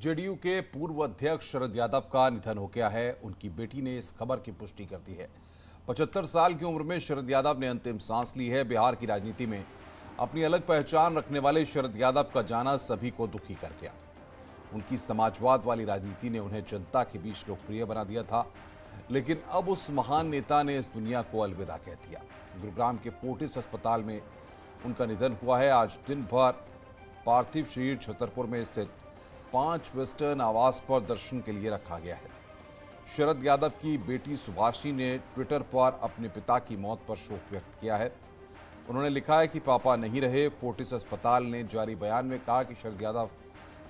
JDU के पूर्व अध्यक्ष शरद यादव का निधन हो गया है। उनकी बेटी ने इस खबर की पुष्टि कर दी है। 75 साल की उम्र में शरद यादव ने अंतिम सांस ली है। बिहार की राजनीति में अपनी अलग पहचान रखने वाले शरद यादव का जाना सभी को दुखी कर गया। उनकी समाजवाद वाली राजनीति ने उन्हें जनता के बीच लोकप्रिय बना दिया था, लेकिन अब उस महान नेता ने इस दुनिया को अलविदा कह दिया। गुरुग्राम के फोर्टिस अस्पताल में उनका निधन हुआ है। आज दिन भर पार्थिव शरीर छतरपुर में स्थित 5 वेस्टर्न आवास पर दर्शन के लिए रखा गया है। शरद यादव की बेटी सुभाषिनी ने ट्विटर पर अपने पिता की मौत पर शोक व्यक्त किया है। उन्होंने लिखा है कि पापा नहीं रहे। फोर्टिस अस्पताल ने जारी बयान में कहा कि शरद यादव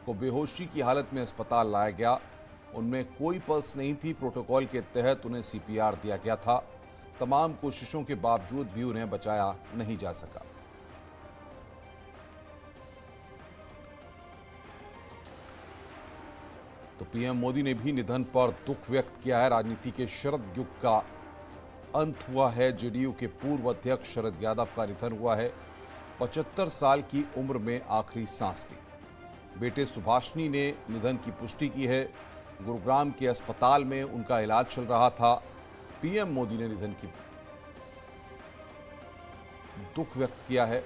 को बेहोशी की हालत में अस्पताल लाया गया। उनमें कोई पल्स नहीं थी। प्रोटोकॉल के तहत उन्हें सीपीआर दिया गया था। तमाम कोशिशों के बावजूद भी उन्हें बचाया नहीं जा सका। तो पीएम मोदी ने भी निधन पर दुख व्यक्त किया है। राजनीति के शरद युग का अंत हुआ है। जेडीयू के पूर्व अध्यक्ष शरद यादव का निधन हुआ है। 75 साल की उम्र में आखिरी सांस ली। बेटे सुभाषिनी ने निधन की पुष्टि की है। गुरुग्राम के अस्पताल में उनका इलाज चल रहा था। पीएम मोदी ने निधन की दुख व्यक्त किया है।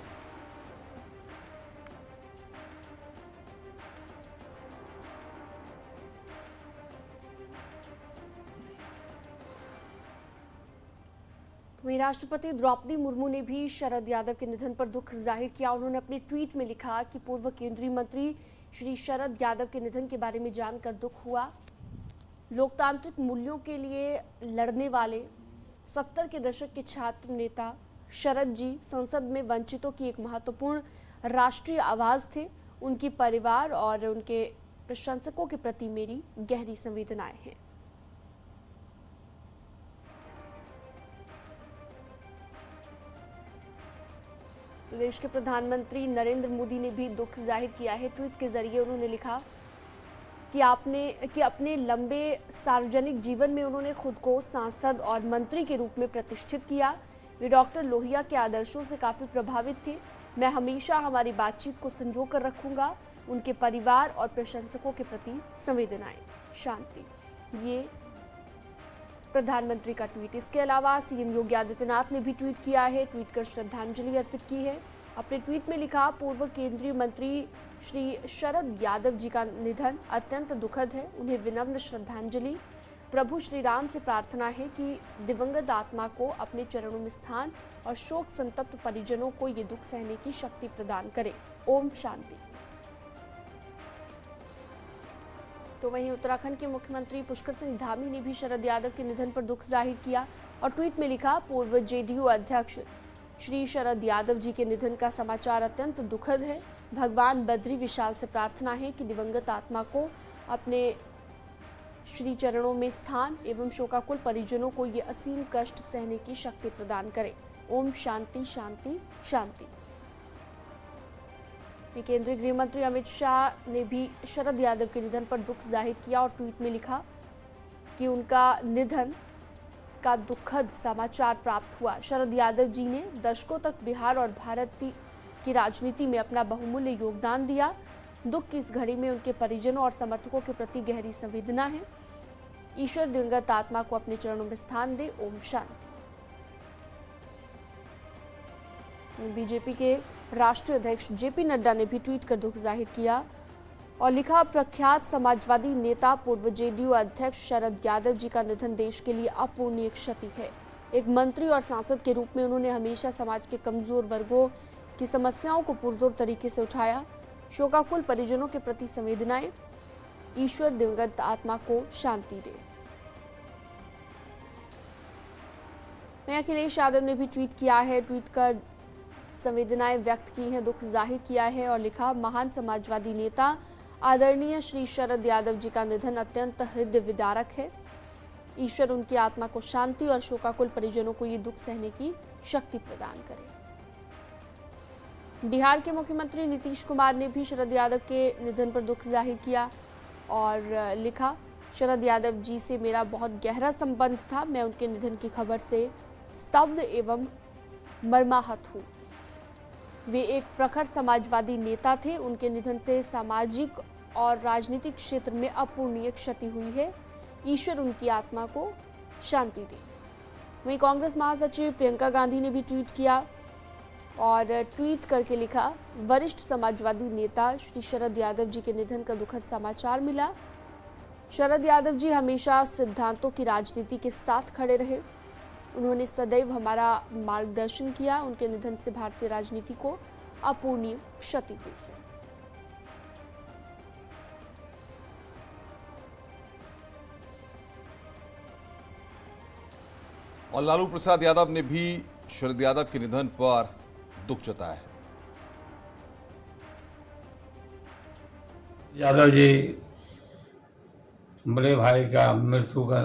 वहीं राष्ट्रपति द्रौपदी मुर्मू ने भी शरद यादव के निधन पर दुख जाहिर किया। उन्होंने अपने ट्वीट में लिखा कि पूर्व केंद्रीय मंत्री श्री शरद यादव के निधन के बारे में जानकर दुख हुआ। लोकतांत्रिक मूल्यों के लिए लड़ने वाले 70 के दशक के छात्र नेता शरद जी संसद में वंचितों की एक महत्वपूर्ण राष्ट्रीय आवाज थे। उनकी परिवार और उनके प्रशंसकों के प्रति मेरी गहरी संवेदनाएं हैं। देश के प्रधानमंत्री नरेंद्र मोदी ने भी दुख जाहिर किया है। ट्वीट के जरिए उन्होंने लिखा कि अपने लंबे सार्वजनिक जीवन में उन्होंने खुद को सांसद और मंत्री के रूप में प्रतिष्ठित किया। वे डॉक्टर लोहिया के आदर्शों से काफी प्रभावित थे। मैं हमेशा हमारी बातचीत को संजो कर रखूंगा। उनके परिवार और प्रशंसकों के प्रति संवेदनाएं, शांति। ये प्रधानमंत्री का ट्वीट। इसके अलावा सीएम योगी आदित्यनाथ ने भी ट्वीट किया है। ट्वीट कर श्रद्धांजलि अर्पित की है। अपने ट्वीट में लिखा, पूर्व केंद्रीय मंत्री श्री शरद यादव जी का निधन अत्यंत दुखद है। उन्हें विनम्र श्रद्धांजलि। प्रभु श्री राम से प्रार्थना है कि दिवंगत आत्मा को अपने चरणों में स्थान और शोक संतप्त परिजनों को ये दुख सहने की शक्ति प्रदान करे। ओम शांति। तो वहीं उत्तराखंड के मुख्यमंत्री पुष्कर सिंह धामी ने भी शरद यादव के निधन पर दुख जाहिर किया और ट्वीट में लिखा, पूर्व जेडीयू अध्यक्ष श्री शरद यादव जी के निधन का समाचार अत्यंत दुखद है। भगवान बद्री विशाल से प्रार्थना है कि दिवंगत आत्मा को अपने श्री चरणों में स्थान एवं शोकाकुल परिजनों को ये असीम कष्ट सहने की शक्ति प्रदान करे। ओम शांति शांति शांति। केंद्रीय गृह मंत्री अमित शाह ने भी शरद यादव के निधन पर दुख जाहिर किया और ट्वीट में लिखा कि उनका निधन का दुखद समाचार प्राप्त हुआ। शरद यादव जी ने दशकों तक बिहार और भारत की राजनीति में अपना बहुमूल्य योगदान दिया। दुख की इस घड़ी में उनके परिजनों और समर्थकों के प्रति गहरी संवेदना है। ईश्वर दिवंगत आत्मा को अपने चरणों में स्थान दे। ओम शांति। बीजेपी के राष्ट्रीय अध्यक्ष जेपी नड्डा ने भी ट्वीट कर दुख जाहिर किया और लिखा, प्रख्यात समाजवादी नेता पूर्व जेडीयू अध्यक्ष शरद यादव जी का निधन देश के लिए अपूरणीय क्षति है। एक मंत्री और सांसद के रूप में उन्होंने हमेशा समाज के कमजोर वर्गों की समस्याओं को पुरजोर तरीके से उठाया। शोकाकुल परिजनों के प्रति संवेदनाएं। ईश्वर दिवंगत आत्मा को शांति दे। मैं अखिलेश यादव ने भी ट्वीट किया है। ट्वीट कर संवेदनाएं व्यक्त की हैं, दुख जाहिर किया है और लिखा, महान समाजवादी नेता आदरणीय श्री शरद यादव जी का निधन अत्यंत हृदय विदारक है। ईश्वर उनकी आत्मा को शांति और शोकाकुल परिजनों को ये दुख सहने की शक्ति प्रदान करे। बिहार के मुख्यमंत्री नीतीश कुमार ने भी शरद यादव के निधन पर दुख जाहिर किया और लिखा, शरद यादव जी से मेरा बहुत गहरा संबंध था। मैं उनके निधन की खबर से स्तब्ध एवं मर्माहत हूँ। वे एक प्रखर समाजवादी नेता थे। उनके निधन से सामाजिक और राजनीतिक क्षेत्र में अपूरणीय क्षति हुई है। ईश्वर उनकी आत्मा को शांति दे। वहीं कांग्रेस महासचिव प्रियंका गांधी ने भी ट्वीट किया और ट्वीट करके लिखा, वरिष्ठ समाजवादी नेता श्री शरद यादव जी के निधन का दुखद समाचार मिला। शरद यादव जी हमेशा सिद्धांतों की राजनीति के साथ खड़े रहे। उन्होंने सदैव हमारा मार्गदर्शन किया। उनके निधन से भारतीय राजनीति को अपूरणीय क्षति हुई है। और लालू प्रसाद यादव ने भी शरद यादव के निधन पर दुख जताया है। यादव जी बड़े भाई का मृत्यु का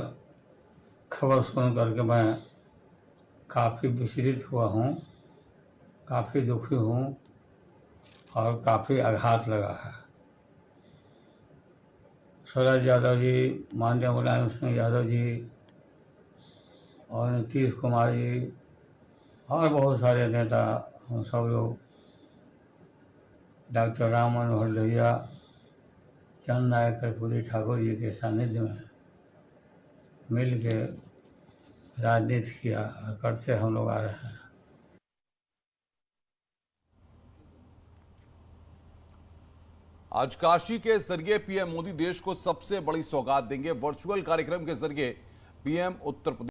खबर सुन करके मैं काफ़ी विचलित हुआ हूँ, काफ़ी दुखी हूँ और काफ़ी आघात लगा है। शरद यादव जी, माननीय मुलायम सिंह यादव जी और नीतीश कुमार जी और बहुत सारे नेता, हम सब लोग डॉक्टर राम मनोहर लोहिया, चंद नायक कर्पूरी ठाकुर जी के सानिध्य में मिल के राजनीति किया और करते हम लोग आ रहे हैं। आज काशी के जरिए पीएम मोदी देश को सबसे बड़ी सौगात देंगे। वर्चुअल कार्यक्रम के जरिए पीएम उत्तर प्रदेश